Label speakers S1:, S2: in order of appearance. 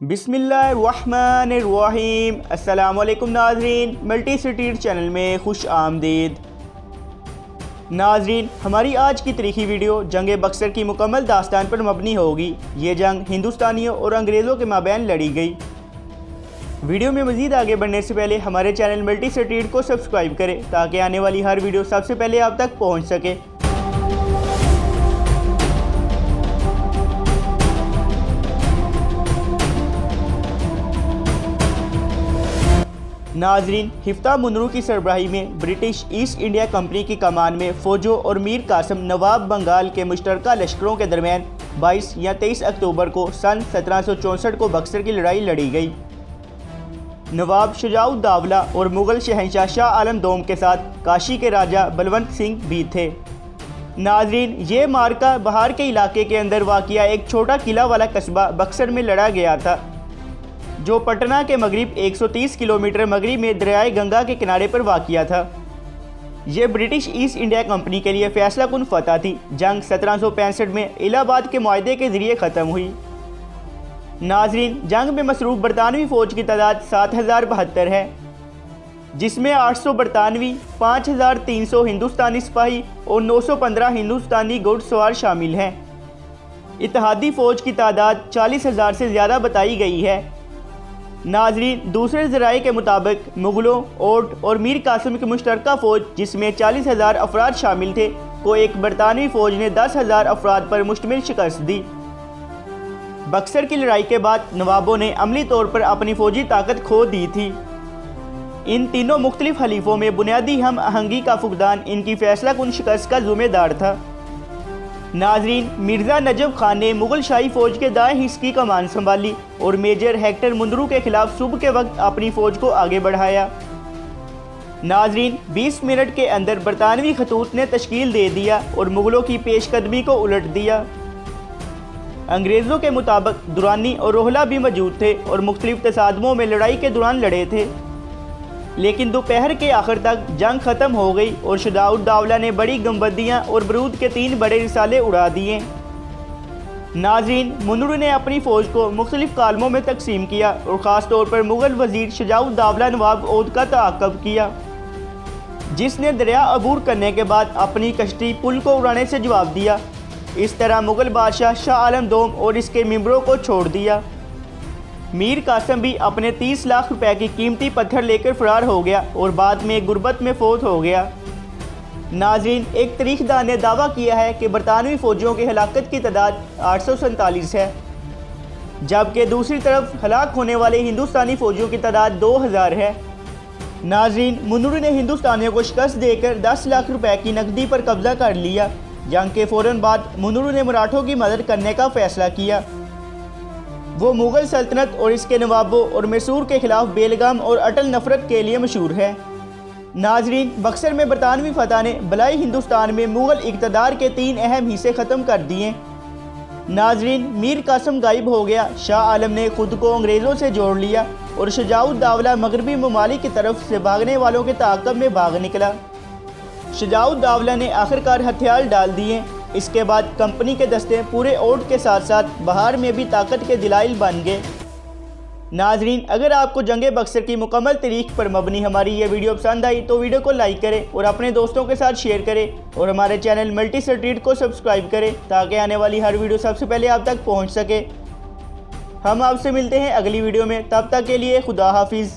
S1: बिस्मिल्लाहिर्रहमानिर्रहीम। अस्सलामुअलैकुम नाज़रीन, मल्टी सिटी चैनल में खुश आमदीद। नाज़रीन, हमारी आज की तारीखी वीडियो जंग बक्सर की मुकम्मल दास्तान पर मबनी होगी। ये जंग हिंदुस्तानियों और अंग्रेज़ों के माबैन लड़ी गई। वीडियो में मज़ीद आगे बढ़ने से पहले हमारे चैनल मल्टी सिटी को सब्सक्राइब करें ताकि आने वाली हर वीडियो सबसे पहले आप तक पहुँच सके। नाजरीन, हिफ्ता मुनरू की सरबराही में ब्रिटिश ईस्ट इंडिया कंपनी की कमान में फ़ौजों और मीर कासिम नवाब बंगाल के मुश्तरका लश्करों के दरमियान 22 या 23 अक्टूबर को सन 1764 को बक्सर की लड़ाई लड़ी गई। नवाब शुजाउद्दौला और मुग़ल शहंशाह शाह आलम दोम के साथ काशी के राजा बलवंत सिंह भी थे। नाजरीन, ये मार्का बहार के इलाके के अंदर वाक़िया एक छोटा किला वाला कस्बा बक्सर में लड़ा गया था, जो पटना के मगरिब 130 किलोमीटर मगरिब में दरियाए गंगा के किनारे पर वाक़िया था। ये ब्रिटिश ईस्ट इंडिया कंपनी के लिए फैसला कुन फतह थी। जंग 1765 में इलाहाबाद के मुआहदे के ज़रिए ख़त्म हुई। नाजरीन, जंग में मसरूफ़ बरतानवी फ़ौज की तादाद 7072 है, जिसमें 800 बरतानवी, 5300 हिंदुस्तानी सिपाही और 915 हिंदुस्तानी घुड़सवार शामिल हैं। इत्तेहादी फ़ौज की तादाद 40,000 से ज़्यादा बताई गई है। नाजरीन, दूसरे ज़राए के मुताबिक मुग़लों, ओट और मीर कासिम की मुश्तरका फ़ौज, जिसमें 40,000 अफराद शामिल थे, को एक बरतानवी फ़ौज ने 10,000 अफराद पर मुश्तमिल शिकस्त दी। बक्सर की लड़ाई के बाद नवाबों ने अमली तौर पर अपनी फ़ौजी ताकत खो दी थी। इन तीनों मुख्तलिफ हलीफ़ों में बुनियादी हम आहंगी का फुकदान इनकी फैसला कुन शिकस्त का ज़िम्मेदार था। नाजरीन, मिर्ज़ा नजफ खान ने मुग़ल शाही फ़ौज के दाएं हिस्से की कमान संभाली और मेजर हेक्टर मुंदरू के खिलाफ सुबह के वक्त अपनी फ़ौज को आगे बढ़ाया। नाजरीन, 20 मिनट के अंदर बरतानवी खतूत ने तश्कील दे दिया और मुग़लों की पेशकदमी को उलट दिया। अंग्रेज़ों के मुताबिक दुरानी और रोहला भी मौजूद थे और मुख्तलिफ तसादमों में लड़ाई के दौरान लड़े थे, लेकिन दोपहर के आखिर तक जंग ख़त्म हो गई और शुजाउद्दौला ने बड़ी गंबदियाँ और बरूद के 3 बड़े रिसाले उड़ा दिए। नाजरीन, मुनरू ने अपनी फ़ौज को मुख्तलिफ कालमों में तकसीम किया और ख़ास तौर पर मुग़ल वज़ीर शुजाउद्दौला नवाब ओद का ताक़ब किया, जिसने दरिया अबूर करने के बाद अपनी कश्ती पुल को उड़ाने से जवाब दिया। इस तरह मुग़ल बादशाह शाह आलम दोम और इसके मेंबरों को छोड़ दिया। मीर कासिम भी अपने 30 लाख रुपए की कीमती पत्थर लेकर फरार हो गया और बाद में गुर्बत में फौत हो गया। नाजरीन, एक तारीखदान ने दावा किया है कि बरतानवी फ़ौजियों की हलाकत की तादाद 847 है, जबकि दूसरी तरफ हलाक होने वाले हिंदुस्तानी फ़ौजियों की तादाद 2000 है। नाजरीन, मुनरू ने हिंदुस्तानियों को शिकस्त देकर 10 लाख रुपए की नकदी पर कब्जा कर लिया। जंग के फ़ौरन बाद मुनरू ने मराठों की मदद करने का फ़ैसला किया। वो मुग़ल सल्तनत और इसके नवाबों और मैसूर के ख़िलाफ़ बेलगाम और अटल नफ़रत के लिए मशहूर है। नाजरीन, बक्सर में बरतानवी फ़तह ने बलाई हिंदुस्तान में मुग़ल इक़्तिदार के 3 अहम हिस्से ख़त्म कर दिए। नाजरीन, मीर कासिम गायब हो गया, शाह आलम ने ख़ुद को अंग्रेज़ों से जोड़ लिया और शुजाउद्दौला मगरबी ममालिक की तरफ से भागने वालों के ताक़ब में भाग निकला। शुजाउद्दौला ने आखिरकार हथियार डाल दिए। इसके बाद कंपनी के दस्ते पूरे ओट के साथ साथ बहार में भी ताकत के दिलाइल बन गए। नाजरीन, अगर आपको जंग बक्सर की मुकम्मल तारीख पर मबनी हमारी ये वीडियो पसंद आई तो वीडियो को लाइक करें और अपने दोस्तों के साथ शेयर करें और हमारे चैनल मल्टी सिटी को सब्सक्राइब करें ताकि आने वाली हर वीडियो सबसे पहले आप तक पहुँच सके। हम आपसे मिलते हैं अगली वीडियो में, तब तक के लिए खुदा हाफिज़।